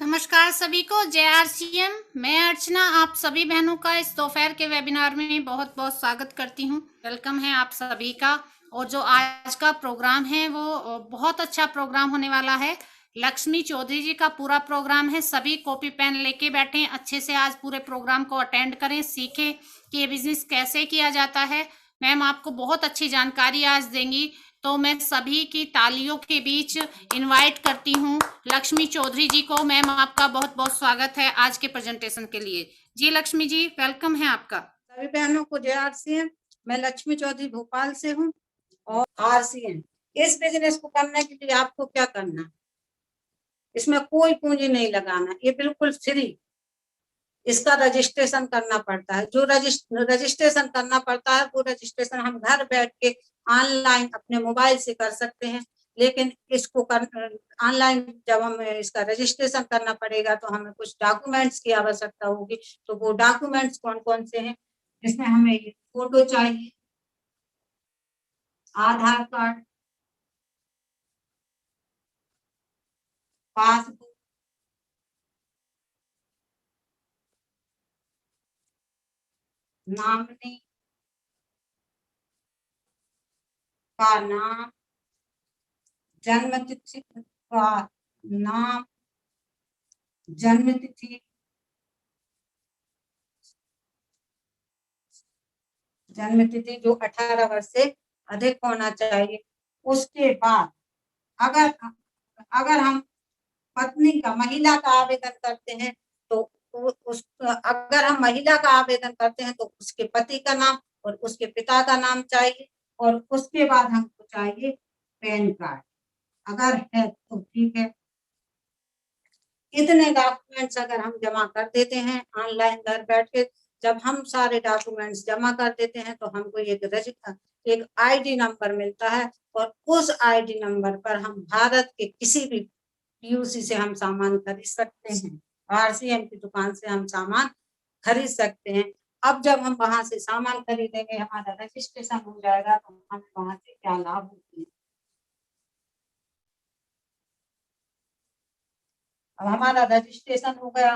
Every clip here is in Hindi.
नमस्कार सभी को, जय आरसीएम। मैं अर्चना आप सभी बहनों का इस दोपहर के वेबिनार में बहुत बहुत स्वागत करती हूं। वेलकम है आप सभी का। और जो आज का प्रोग्राम है वो बहुत अच्छा प्रोग्राम होने वाला है। लक्ष्मी चौधरी जी का पूरा प्रोग्राम है। सभी कॉपी पेन लेके बैठे, अच्छे से आज पूरे प्रोग्राम को अटेंड करें, सीखें कि ये बिजनेस कैसे किया जाता है। मैम आपको बहुत अच्छी जानकारी आज देंगी, तो मैं सभी की तालियों के बीच इनवाइट करती हूँ लक्ष्मी चौधरी जी को। मैम आपका बहुत बहुत स्वागत है आज के प्रेजेंटेशन के लिए। जी लक्ष्मी जी, वेलकम है आपका। सभी बहनों को जय आरसीएम। मैं लक्ष्मी चौधरी भोपाल से हूँ। और आरसीएम इस बिजनेस को करने के लिए आपको क्या करना है, इसमें कोई पूंजी नहीं लगाना, ये बिल्कुल फ्री। इसका रजिस्ट्रेशन करना पड़ता है। जो रजिस्ट्रेशन करना पड़ता है वो रजिस्ट्रेशन हम घर बैठ के ऑनलाइन अपने मोबाइल से कर सकते हैं। लेकिन इसको ऑनलाइन जब हम इसका रजिस्ट्रेशन करना पड़ेगा तो हमें कुछ डॉक्यूमेंट्स की आवश्यकता होगी। तो वो डॉक्यूमेंट्स कौन कौन से हैं? इसमें हमें फोटो चाहिए, आधार कार्ड, पासबुक, नॉमिनी का नाम, जन्म तिथि का नाम, जन्म तिथि, जो 18 वर्ष से अधिक होना चाहिए। उसके बाद अगर अगर हम पत्नी का, महिला का आवेदन करते हैं तो अगर हम महिला का आवेदन करते हैं तो उसके पति का नाम और उसके पिता का नाम चाहिए। और उसके बाद हमको चाहिए पैन कार्ड, अगर है तो ठीक है। इतने डॉक्यूमेंट्स अगर हम जमा कर देते हैं ऑनलाइन घर बैठ के, जब हम सारे डॉक्यूमेंट्स जमा कर देते हैं तो हमको एक आईडी नंबर मिलता है। और उस आईडी नंबर पर हम भारत के किसी भी पीयूसी से हम सामान खरीद सकते हैं। आरसीएम की दुकान से हम सामान खरीद सकते हैं। अब जब हम वहां से सामान खरीदेंगे, हमारा रजिस्ट्रेशन हो जाएगा, तो हमें वहां से क्या लाभ होते हैं। अब हमारा रजिस्ट्रेशन हो गया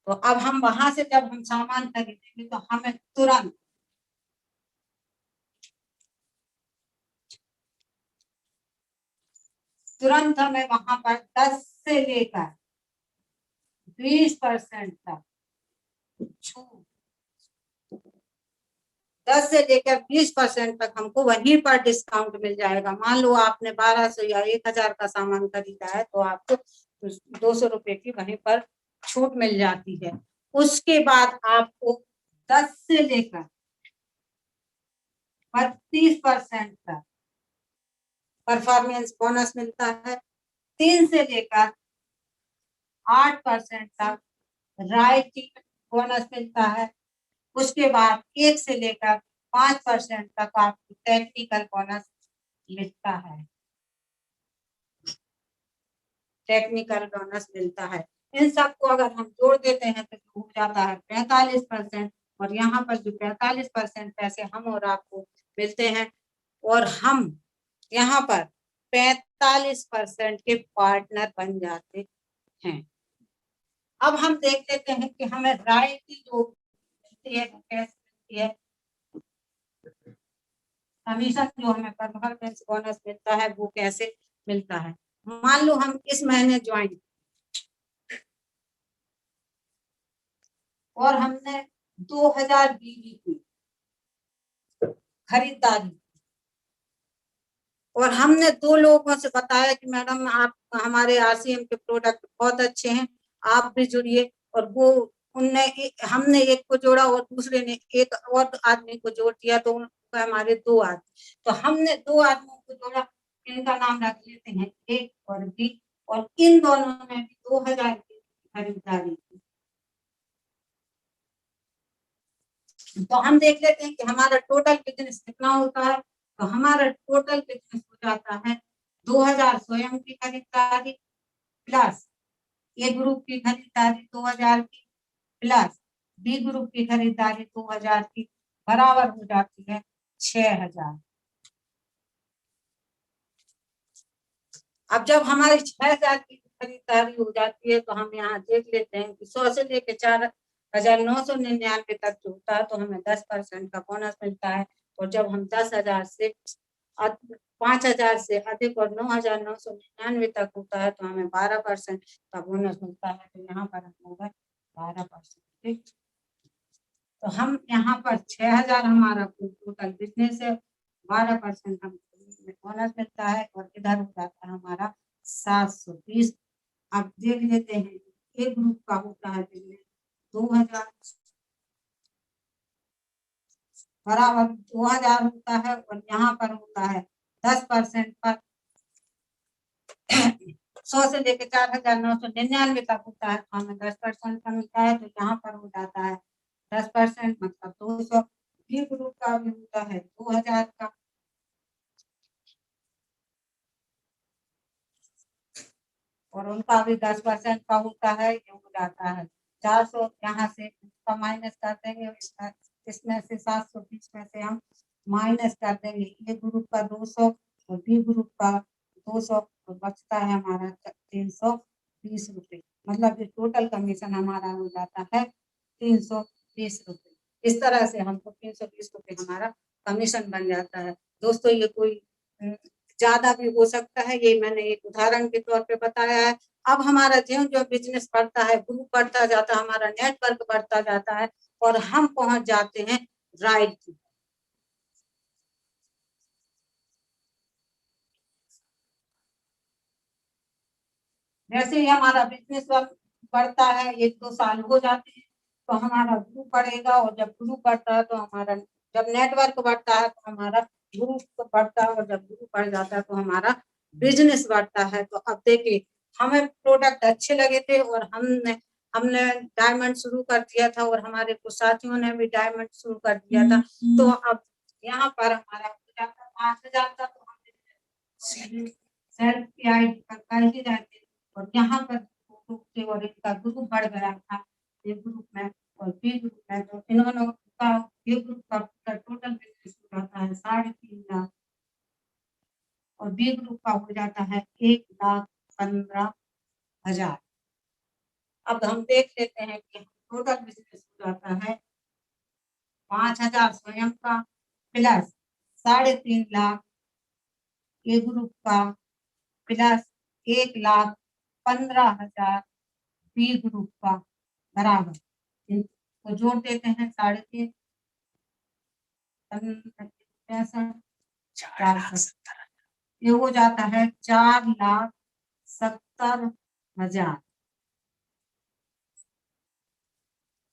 तो अब हम वहां से जब हम सामान खरीदेंगे तो हमें तुरंत हमें वहां पर 10 से लेकर 20% तक छूट, 10 से लेकर 20% तक हमको वहीं पर डिस्काउंट मिल जाएगा। मान लो आपने 1200 या 1000 का सामान खरीदा है तो आपको 200 रुपए की वहीं पर छूट मिल जाती है। उसके बाद आपको 10 से लेकर 32% तक परफॉर्मेंस बोनस मिलता है। 3 से लेकर 8% तक राइटिंग बोनस मिलता है। उसके बाद 1 से लेकर 5% तक आपको टेक्निकल बोनस मिलता है। टेक्निकल बोनस मिलता है। इन सबको अगर हम जोड़ देते हैं तो हो जाता है 45%। और यहाँ पर जो 45% पैसे हम और आपको मिलते हैं, और हम यहाँ पर 45% के पार्टनर बन जाते हैं। अब हम देख लेते हैं कि हमें रॉयल्टी जो मिलती है वो कैसे मिलती है। कमीशन जो हमें परफॉर्मेंस बोनस मिलता है वो कैसे मिलता है। मान लो हम इस महीने ज्वाइन और हमने 2000 बीवी की खरीदारी, और हमने 2 लोगों से बताया कि मैडम आप हमारे आरसीएम के प्रोडक्ट बहुत अच्छे हैं, आप भी जुड़िए। और वो हमने एक को जोड़ा और दूसरे ने एक और आदमी को जोड़ दिया, तो हमारे 2 आदमी, तो हमने 2 आदमियों को जोड़ा। इनका नाम रख लेते हैं ए और बी, और इन दोनों ने भी 2000 की खरीदारी की। तो हम देख लेते हैं कि हमारा टोटल बिजनेस कितना होता है। तो हमारा टोटल बिजनेस हो जाता है 2000 स्वयं की खरीदारी प्लस ए ग्रुप की खरीदारी 2000 की प्लस बी ग्रुप की खरीदारी 2000 की, बराबर हो जाती है 6000। अब जब हमारी 6000 की खरीदारी गिरफ्तारी हो जाती है तो हम यहाँ देख लेते हैं कि 100 से लेके 4,999 तक जो होता है तो हमें 10% का बोनस मिलता है। और जब हम 10,000 से 5,000 से अधिक और 9,999 तक होता है तो हमें 12% का बोनस मिलता है। तो यहाँ पर हम होगा 12%। ठीक, तो हम यहाँ पर 6,000 हमारा टोटल बिजनेस है, 12% हम बोनस मिलता है और इधर हो जाता है हमारा 720। अब देख लेते हैं एक ग्रुप का होता है बिजनेस 2,000 बराबर 2,000 होता है और यहाँ पर होता है 10% पर 100 से लेकर 4,999 तक होता है तो हमें 10% का मिलता है। तो यहाँ पर हो जाता है 10% मतलब 200। बी ग्रुप का भी होता है 2,000 का और उनका भी 10% का होता है, ये हो जाता है 400। यहाँ से इसका माइनस कर देंगे, इसमें से 720 में से हम माइनस कर देंगे। ए ग्रुप का 200 और बी ग्रुप का 200 तो बचता है हमारा 320 रुपये। मतलब ये टोटल कमीशन हमारा हो जाता है 320 रुपये। इस तरह से हमको 320 रुपये हमारा कमीशन बन जाता है। दोस्तों ये कोई ज्यादा भी हो सकता है, ये मैंने एक उदाहरण के तौर पे बताया है। अब हमारा ज्यों ज्यों बिजनेस बढ़ता है, ग्रुप बढ़ता जाता है, हमारा नेटवर्क बढ़ता जाता है और हम पहुंच जाते हैं राइट। जैसे ही हमारा बिजनेस बढ़ता है, 1-2 साल हो जाते हैं तो हमारा ग्रुप बढ़ेगा और जब ग्रुप बढ़ता है तो हमारा, जब नेटवर्क बढ़ता है तो हमारा ग्रुप बढ़ता है और जब ग्रुप बढ़ जाता है तो हमारा बिजनेस बढ़ता है। तो अब देखिए हमें प्रोडक्ट अच्छे लगे थे और हमने हमने डायमंड शुरू कर दिया था और हमारे कुछ साथियों ने भी डायमंड शुरू कर दिया था। तो अब यहाँ पर हमारा 5,000 का तो हम सेल्फ की आईडी पर कर ही जाते और यहाँ पर थे और इनका ग्रुप बढ़ गया था एक ग्रुप में और बी ग्रुप में। तो इन्होंने का ए ग्रुप का टोटल बिजनेस हो जाता है 3.5 लाख और बी ग्रुप का हो जाता है 1,15,000। अब हम देख लेते हैं कि टोटल बिजनेस हो जाता है 5,000 स्वयं का प्लस 3.5 लाख ए ग्रुप का प्लस 1,15,000 बी ग्रुप का बराबर इनको जोड़ देते हैं 3.5 65 ये हो जाता है 4,70,000।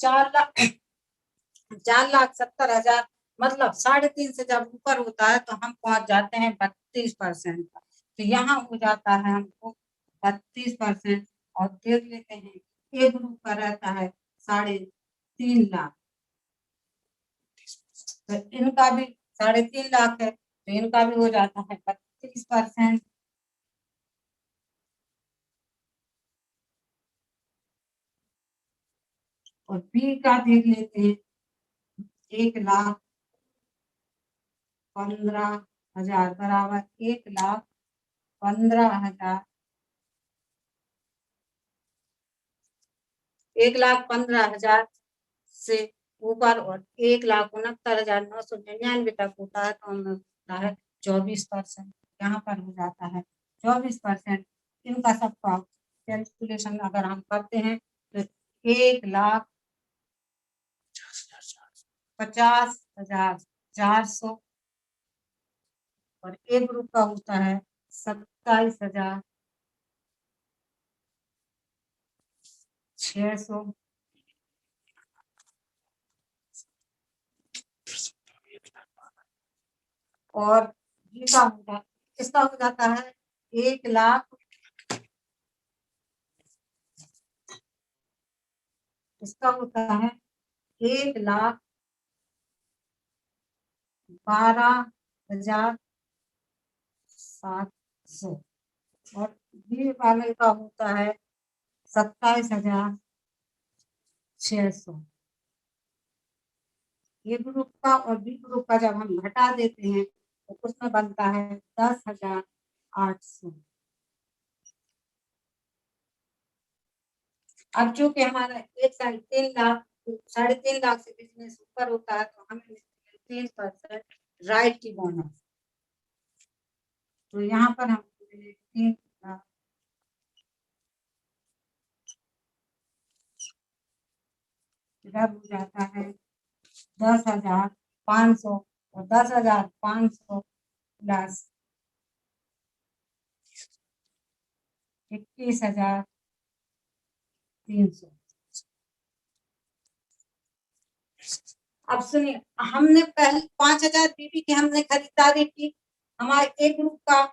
4,70,000 मतलब 3.5 से जब ऊपर होता है तो हम पहुंच जाते हैं 32% पर। तो यहाँ हो जाता है हमको 32% और देख लेते हैं ए ग्रुप का रहता है 3.5 लाख तो इनका भी 3.5 लाख है तो इनका भी हो जाता है 32%। और बी का देख लेते हैं 1,15,000 बराबर 1,15,000 1,15,000 से ऊपर और 1,69,999 तक होता है तो हमें होता है 24%। यहाँ पर हो जाता है 24%। इनका सबका कैलकुलेशन अगर हम करते हैं तो 1,50,400 और ए ग्रुप का होता है 27,600 और इसका हो जाता है 1 लाख, इसका होता है 1,12,700 और बी वाले का होता है 27,600। ए ग्रुप का और बी ग्रुप का जब हम घटा देते हैं तो उसमें बनता है 10,800। अब चूंकि हमारा एक साल 3 लाख 3.5 लाख से बिजनेस ऊपर होता है तो हमें मिलती है 3% रॉयल्टी बोनस। तो यहाँ पर हम 3 लाख, इधर हो जाता है 10,500 और 10,500 प्लस 21,300। अब सुनिए, हमने पहले 5,000 बीबी की हमने खरीदारी की, हमारे एक ग्रुप का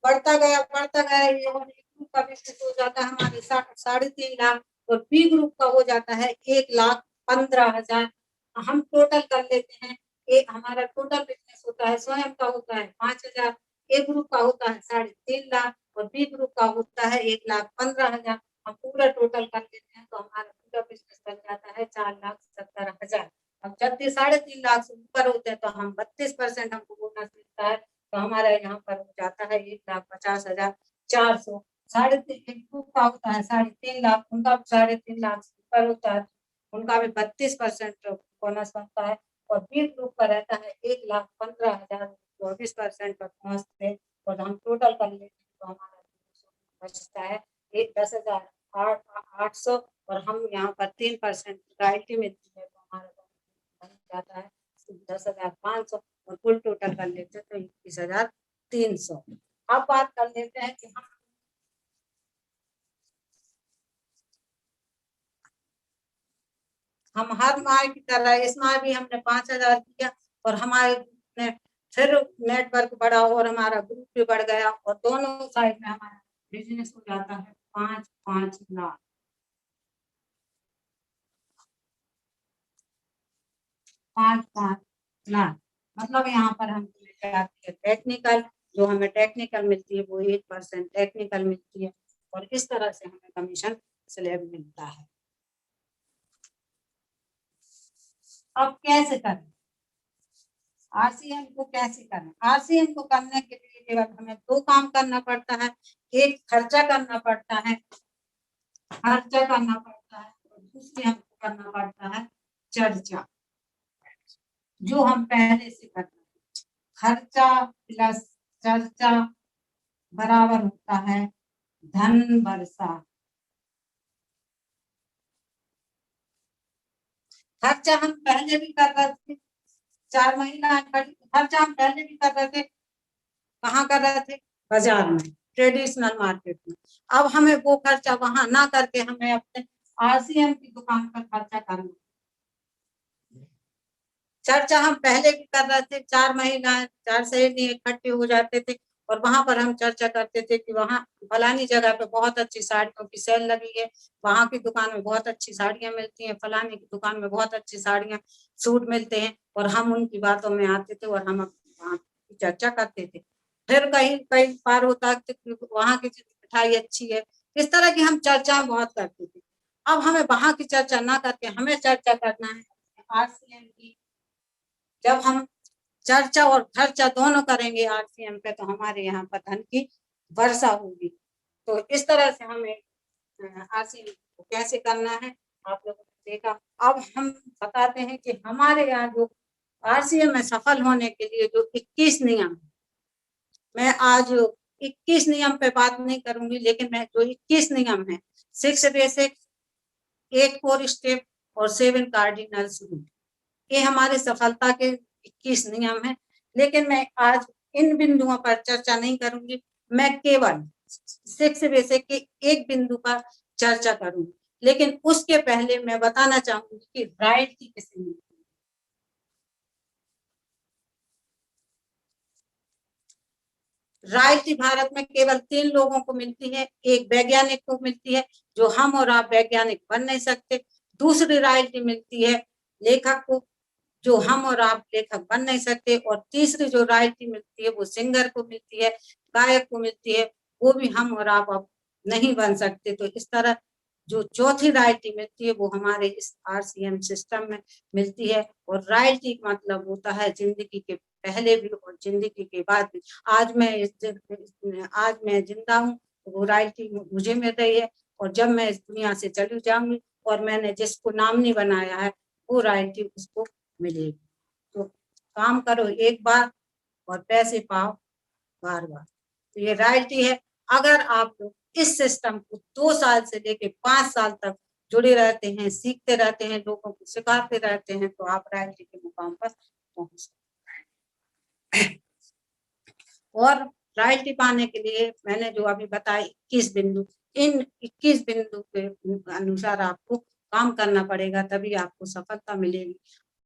बढ़ता गया ये और एक ग्रुप का बिजनेस हो जाता है हमारे 3.5 लाख और बी ग्रुप का हो जाता है 1,15,000। हम टोटल कर लेते हैं, एक हमारा टोटल बिजनेस होता है स्वयं का होता है 5,000, एक ग्रुप का होता है 3.5 लाख और बी ग्रुप का होता है 1,15,000। हम पूरा टोटल कर लेते हैं तो हमारा पूरा बिजनेस बन जाता है 4,70,000। अब जब भी 3.5 लाख से ऊपर होते हैं तो हम 32% हमको बोनस मिलता है, तो हमारा यहाँ पर हो जाता है 1,50,400। 3.5 ग्रुप का होता है 3.5 लाख, उनका 3.5 लाख से ऊपर होता है, उनका भी 32% बोनस बनता है। और बी ग्रुप का रहता है 1,15,000, 24% का बोनस है। और हम टोटल कर लेते हैं तो हमारा बचता है 10,800 और हम यहाँ पर 3% रॉयल्टी मिलती है तो हमारा बन जाता है 10,500 और कुल टोटल कर लेते हैं तो 21,300। अब बात कर लेते हैं कि हम हर माह की तरह इस माह भी हमने 5,000 किया और हमारे ने फिर नेटवर्क बढ़ा और हमारा ग्रुप भी बढ़ गया और दोनों साइड में हमारा बिजनेस हो जाता है 5-5 लाख। 5-5 लाख मतलब यहाँ पर हम टेक्निकल, जो हमें टेक्निकल मिलती है वो 1% टेक्निकल मिलती है और इस तरह से हमें कमीशन स्लैब मिलता है। अब कैसे करें आरसीएम को, कैसे करें आरसीएम को करने के लिए केवल हमें 2 काम करना पड़ता है, एक खर्चा करना पड़ता है और दूसरी हमको करना पड़ता है चर्चा, जो हम पहले से करते हैं। खर्चा प्लस चर्चा बराबर होता है धन वर्षा। खर्चा हम पहले भी कर रहे थे, 4 महीना खर्चा हम पहले भी कर रहे थे, कहाँ कर रहे थे, बाजार में, ट्रेडिशनल मार्केट में। अब हमें वो खर्चा वहां ना करके हमें अपने आरसीएम की दुकान पर खर्चा करना। चर्चा हम पहले भी कर रहे थे, 4 महीना 4 सहेली इकट्ठे हो जाते थे और वहां पर हम चर्चा करते थे कि वहां फलानी जगह पे बहुत अच्छी साड़ियों की सेल लगी है, वहां की दुकान में बहुत अच्छी साड़ियां मिलती हैं, फलानी की दुकान में बहुत अच्छी साड़ियां सूट मिलते हैं और हम उनकी बातों में आते थे और हम वहां की चर्चा करते थे। फिर कहीं कई बार होता है वहां की मिठाई अच्छी है, इस तरह की हम चर्चा बहुत करते थे। अब हमें वहां की चर्चा ना करके हमें चर्चा करना है आरसीएम की। जब हम चर्चा और खर्चा दोनों करेंगे आरसीएम पे तो हमारे यहाँ पर धन की वर्षा होगी। तो इस तरह से हमें आरसीएम को कैसे करना है आप लोगों ने देखा। अब हम बताते हैं कि हमारे यहाँ जो आरसीएम में सफल होने के लिए जो 21 नियम, मैं आज 21 नियम पे बात नहीं करूंगी, लेकिन मैं जो 21 नियम है, 6 बेसिक, 8 कोर स्टेप और 7 कार्डिनल्स रूल, ये हमारे सफलता के 21 नियम है। लेकिन मैं आज इन बिंदुओं पर चर्चा नहीं करूंगी, मैं केवल 6 बेसिक के एक बिंदु पर चर्चा करूंगी। लेकिन उसके पहले मैं बताना चाहूंगी कि रॉयल्टी किसे मिलती है। रॉयल्टी भारत में केवल 3 लोगों को मिलती है, एक वैज्ञानिक को मिलती है जो हम और आप वैज्ञानिक बन नहीं सकते, दूसरी रॉयल्टी मिलती है लेखक को जो हम और आप लेखक बन नहीं सकते, और तीसरी जो रॉयल्टी मिलती है वो सिंगर को मिलती है, गायक को मिलती है, वो भी हम और आप अब नहीं बन सकते। तो इस तरह जो चौथी रॉयल्टी मिलती है वो हमारे इस आरसीएम सिस्टम में मिलती है। और रॉयल्टी का मतलब होता है जिंदगी के पहले भी और जिंदगी के बाद भी। आज मैं जिंदा हूँ, वो रॉयल्टी मुझे मिल रही है, और जब मैं इस दुनिया से चली जाऊंगी और मैंने जिसको नॉमिनी बनाया है वो रॉयल्टी उसको मिलेगी। तो काम करो एक बार और पैसे पाओ बार बार। तो ये रॉयल्टी है। अगर आप लोग इस सिस्टम को 2 साल से लेके 5 साल तक जुड़े रहते हैं, सीखते रहते हैं, लोगों को सिखाते रहते हैं, तो आप रॉयल्टी के मुकाम पर पहुंच सकते हैं। और रॉयल्टी पाने के लिए मैंने जो अभी बताया 21 बिंदु, इन 21 बिंदु के अनुसार आपको काम करना पड़ेगा, तभी आपको सफलता मिलेगी।